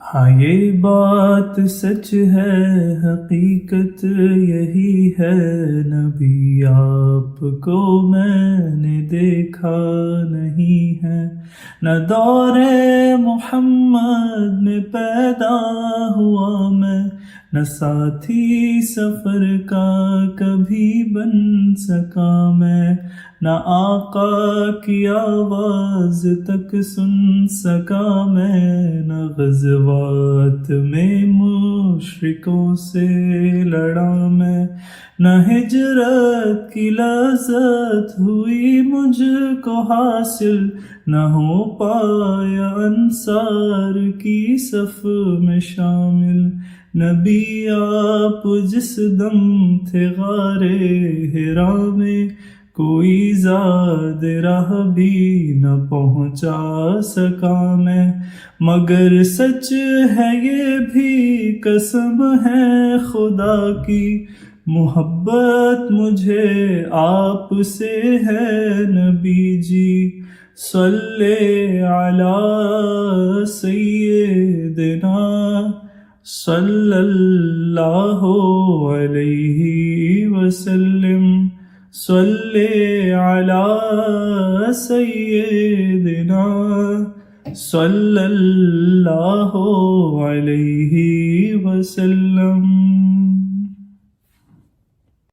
ہاں یہ بات سچ ہے، حقیقت یہی ہے، نبی آپ کو میں نے دیکھا نہیں ہے، نہ دور محمد میں پیدا ہوا میں، نہ ساتھی سفر کا کبھی بن سکا میں، نہ آقا کی آواز تک سن سکا میں، نہ غزوات میں مشرکوں سے لڑا میں، نہ ہجرت کی لذت ہوئی مجھ کو حاصل، نہ ہو پایا انصار کی صف میں شامل، نبی آپ جس دم تھے غار حرا میں، کوئی زاد راہ بھی نہ پہنچا سکا میں، مگر سچ ہے یہ بھی قسم ہے خدا کی، محبت مجھے آپ سے ہے نبی جی، صلی علی سیدنا صلی اللہ علیہ وسلم، صلی علی سیدنا صلی اللہ علیہ وسلم۔